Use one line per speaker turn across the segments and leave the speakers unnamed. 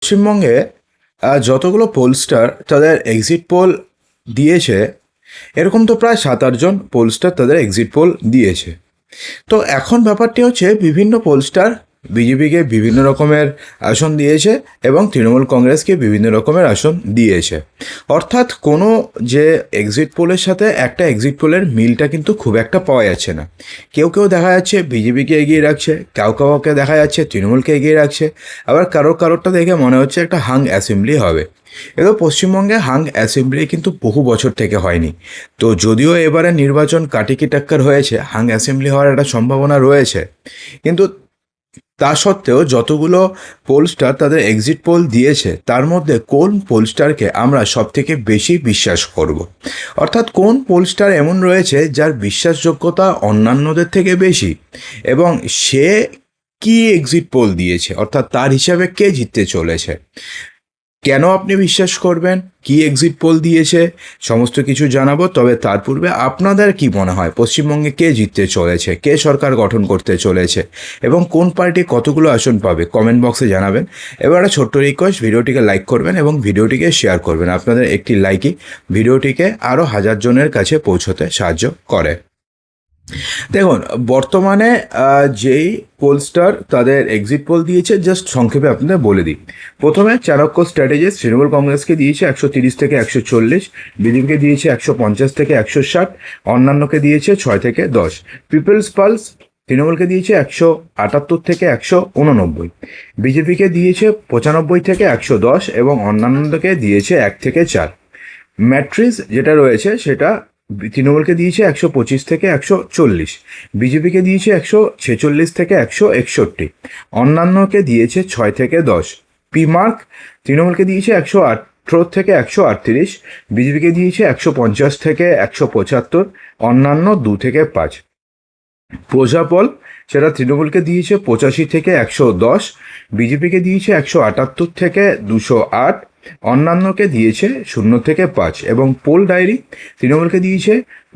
পশ্চিমবঙ্গে যতগুলো পোলস্টার তাদের এক্সিট পোল দিয়েছে, এরকম তো প্রায় 7-8 জন পোলস্টার তাদের এক্সিট পোল দিয়েছে। তো এখন ব্যাপারটি হচ্ছে বিভিন্ন পোলস্টার বিজেপিকে বিভিন্ন রকমের আসন দিয়েছে এবং তৃণমূল কংগ্রেসকে বিভিন্ন রকমের আসন দিয়েছে। অর্থাৎ কোনো যে এক্সিট পোলের সাথে একটা এক্সিট পোলের মিলটা কিন্তু খুব একটা পাওয়া যাচ্ছে না। কেউ কেউ দেখা যাচ্ছে বিজেপিকে এগিয়ে রাখছে, কাউকে দেখা যাচ্ছে তৃণমূলকে এগিয়ে রাখছে, আবার কারোরটা দেখে মনে হচ্ছে একটা হাং অ্যাসেম্বলি হবে। এবার পশ্চিমবঙ্গে হাং অ্যাসেম্বলি কিন্তু বহু বছর থেকে হয়নি। তো যদিও এবারে নির্বাচন কাটিকি টাক্কার হয়েছে, হাং অ্যাসেম্বলি হওয়ার একটা সম্ভাবনা রয়েছে, কিন্তু তা সত্ত্বেও যতগুলো পোলস্টার তাদের এক্সিট পোল দিয়েছে তার মধ্যে কোন পোলস্টারকে আমরা সবথেকে বেশি বিশ্বাস করব। অর্থাৎ কোন পোলস্টার এমন রয়েছে যার বিশ্বাসযোগ্যতা অন্যান্যদের থেকে বেশি, এবং সে কি এক্সিট পোল দিয়েছে, অর্থাৎ তার হিসাবে কে জিততে চলেছে, কেন আপনি বিশ্বাস করবেন, কি এক্সিট পোল দিয়েছে, সমস্ত কিছু জানাবো। তবে তার পূর্বে আপনাদের কি মনে হয় পশ্চিমবঙ্গে কে জিততে চলেছে, কে সরকার গঠন করতে চলেছে এবং কোন পার্টি কতগুলো আসন পাবে, কমেন্ট বক্সে জানাবেন। এবার ছোট্ট রিকোয়েস্ট, ভিডিওটিকে লাইক করবেন এবং ভিডিওটিকে শেয়ার করবেন। আপনাদের একটি লাইকই ভিডিওটিকে আরও 1000 জনের কাছে পৌঁছতে সাহায্য করে। দেখুন, বর্তমানে যেই পোলস্টার তাদের এক্সিট পোল দিয়েছে জাস্ট সংক্ষেপে আপনাদের বলে দিই। প্রথমে চাণক্য স্ট্র্যাটেজিস তৃণমূল কংগ্রেসকে দিয়েছে 130 থেকে 140, বিজেপিকে দিয়েছে 150 থেকে 160, অন্যান্যকে দিয়েছে 6 থেকে 10। পিপলস পালস তৃণমূলকে দিয়েছে 178 থেকে 189, বিজেপিকে দিয়েছে 95 থেকে 110 এবং অন্যান্যকে দিয়েছে 1 থেকে 4। ম্যাট্রিক্স যেটা রয়েছে সেটা তৃণমূলকে দিয়েছে 125 থেকে 140, বিজেপিকে দিয়েছে 146 থেকে 161, অন্যান্যকে দিয়েছে 6 থেকে 10। পি মার্ক তৃণমূলকে দিয়েছে 118 থেকে 138, বিজেপিকে দিয়েছে 150 থেকে 175, অন্যান্য 2 থেকে 5। প্রজাপল সেটা তৃণমূলকে দিয়েছে 85 থেকে 110, বিজেপিকে দিয়েছে 178 থেকে 208, অন্যান্যকে দিয়েছে 0 থেকে 5। এবং পোল ডায়েরি তৃণমূলকে দিয়েছে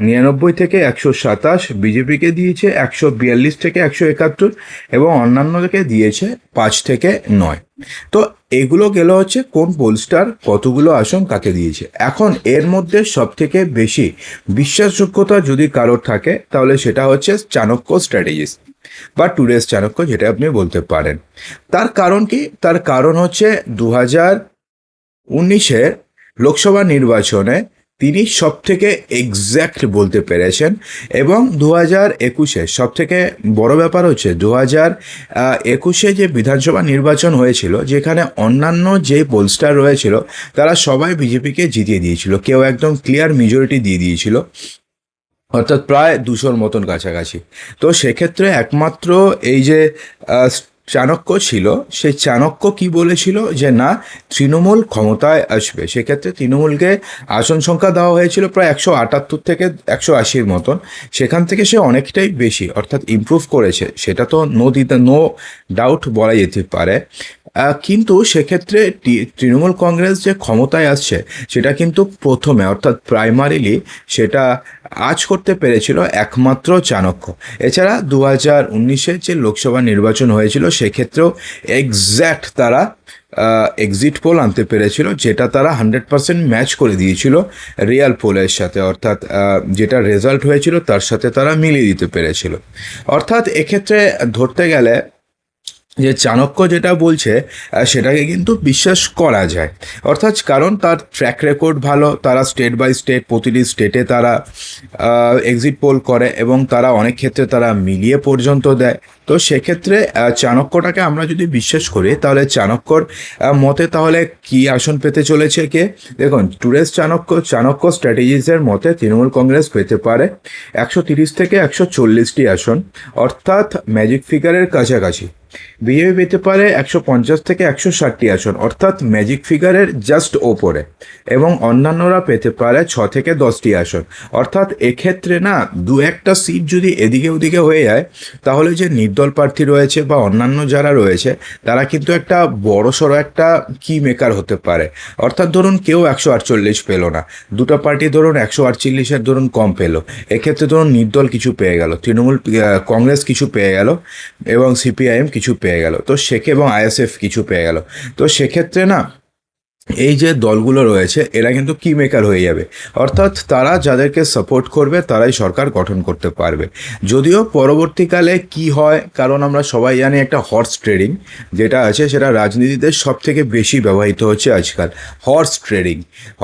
99 থেকে 127, বিজেপিকে দিয়েছে 142 থেকে 171 এবং অন্যান্যকে দিয়েছে 5 থেকে 9। তো এগুলো গেল হচ্ছে কোন পোলস্টার কতগুলো আসন কাকে দিয়েছে। এখন এর মধ্যে সব থেকে বেশি বিশ্বাসযোগ্যতা যদি কারোর থাকে তাহলে সেটা হচ্ছে চাণক্য স্ট্র্যাটেজিস বা টুডেস চাণক্য, যেটা আপনি বলতে পারেন। তার কারণ কি? তার কারণ হচ্ছে 2019-এর লোকসভা নির্বাচনে তিনি সব থেকে এক্স্যাক্ট বলতে পেরেছেন, এবং 2021-এ সব থেকে বড় ব্যাপার হচ্ছে 2021-এ যে বিধানসভা নির্বাচন হয়েছিল, যেখানে অন্যান্য যে পোলস্টার রয়েছিল তারা সবাই বিজেপিকে জিতিয়ে দিয়েছিল, কেউ একদম ক্লিয়ার মেজরিটি দিয়ে দিয়েছিল, অর্থাৎ প্রায় 200-র মতন কাছাকাছি। তো সেক্ষেত্রে একমাত্র এই যে চাণক্য ছিল, সেই চাণক্য কি বলেছিল যে না, তৃণমূল ক্ষমতায় আসবে। সেক্ষেত্রে তৃণমূলকে আসন সংখ্যা দেওয়া হয়েছিল প্রায় 178 থেকে 180-র মতন। সেখান থেকে সে অনেকটাই বেশি, অর্থাৎ ইমপ্রুভ করেছে, সেটা তো নো ডাউট বলা যেতে পারে। কিন্তু সেক্ষেত্রে তৃণমূল কংগ্রেস যে ক্ষমতায় আসছে সেটা কিন্তু প্রথমে অর্থাৎ প্রাইমারিলি সেটা আজ করতে পেরেছিল একমাত্র চাণক্য। এছাড়া 2019-এর যে লোকসভা নির্বাচন হয়েছিল সেক্ষেত্রেও এক্স্যাক্ট তারা এক্সিট পোল আনতে পেরেছিল, যেটা তারা 100% ম্যাচ করে দিয়েছিল রিয়াল পোলের সাথে, অর্থাৎ যেটা রেজাল্ট হয়েছিল তার সাথে তারা মিলিয়ে দিতে পেরেছিল। অর্থাৎ এক্ষেত্রে ধরতে গেলে যে চাণক্য যেটা বলছে সেটাকে কিন্তু বিশ্বাস করা যায়, অর্থাৎ কারণ তার ট্র্যাক রেকর্ড ভালো, তারা স্টেট বাই স্টেট প্রতিটি স্টেটে তারা এক্সিট পোল করে এবং তারা অনেক ক্ষেত্রে তারা মিলিয়ে পর্যন্ত দেয়। তো সেক্ষেত্রে চাণক্যটাকে আমরা যদি বিশ্বাস করি তাহলে চাণক্যর মতে তাহলে কি আসন পেতে চলেছে কে? দেখুন, টুডেস চাণক্য স্ট্র্যাটেজিসের মতে তৃণমূল কংগ্রেস পেতে পারে 130 থেকে 140টি আসন, অর্থাৎ ম্যাজিক ফিগারের কাছাকাছি। বিজেপি পেতে পারে 150 থেকে 160টি আসন, অর্থাৎ ম্যাজিক ফিগারের জাস্ট ওপরে, এবং অন্যান্যরা পেতে পারে 6 থেকে 10টি আসন। অর্থাৎ এক্ষেত্রে না, 2-1টা সিট যদি এদিকে ওদিকে হয়ে যায় তাহলে যে নির্দল প্রার্থী রয়েছে বা অন্যান্য যারা রয়েছে তারা কিন্তু একটা বড়সড় একটা কি মেকার হতে পারে। অর্থাৎ ধরুন কেউ 148 পেলো না, দুটো পার্টি ধরুন 148-এর ধরুন কম পেলো, এক্ষেত্রে ধরুন নির্দল কিছু পেয়ে গেল, তৃণমূল কংগ্রেস কিছু পেয়ে গেল এবং সিপিআইএম কিছু পেয়ে গেল, তো শেখে এবং আইএসএফ কিছু পেয়ে গেল। তো সেক্ষেত্রে না এই যে দলগুলো রয়েছে এরা কিন্তু কি মেকার হয়ে যাবে, অর্থাৎ তারা যাদেরকে সাপোর্ট করবে তারাই সরকার গঠন করতে পারবে। যদিও পরবর্তীকালে কি হয়, কারণ আমরা সবাই জানি একটা হর্স ট্রেডিং যেটা আছে সেটা রাজনীতিতে সব থেকে বেশি ব্যবহৃত হচ্ছে আজকাল, হর্স ট্রেডিং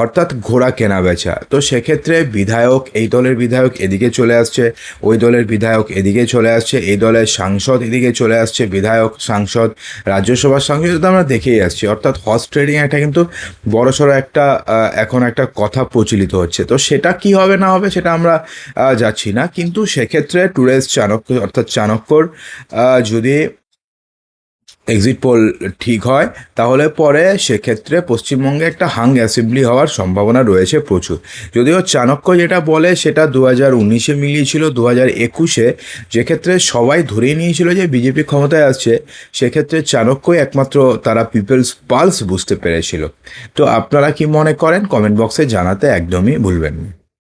অর্থাৎ ঘোড়া কেনা বেচা। তো সেক্ষেত্রে বিধায়ক, এই দলের বিধায়ক এদিকে চলে আসছে, ওই দলের বিধায়ক এদিকে চলে আসছে, এই দলের সাংসদ এদিকে চলে আসছে, বিধায়ক সাংসদ রাজ্যসভার সাংসদ তো আমরা দেখেই আসছি। অর্থাৎ হর্স ট্রেডিং একটা কিন্তু বড়সড় একটা এখন একটা কথা প্রচলিত হচ্ছে। তো সেটা কি হবে না হবে সেটা আমরা যাচ্ছি না, কিন্তু সেক্ষেত্রে টুডেস চাণক্য অর্থাৎ চাণক্যর যদি এক্সিট পোল ঠিক হয় তাহলে পরে সেক্ষেত্রে পশ্চিমবঙ্গে একটা হাং অ্যাসেম্বলি হওয়ার সম্ভাবনা রয়েছে প্রচুর। যদিও চাণক্য যেটা বলে সেটা 2019-এ মিলিয়েছিল, 2021-এ যেক্ষেত্রে সবাই ধরেই নিয়েছিল যে বিজেপি ক্ষমতায় আসছে, সেক্ষেত্রে চাণক্যই একমাত্র তারা পিপলস পালস বুঝতে পেরেছিল। তো আপনারা কি মনে করেন কমেন্ট বক্সে জানাতে একদমই ভুলবেন না।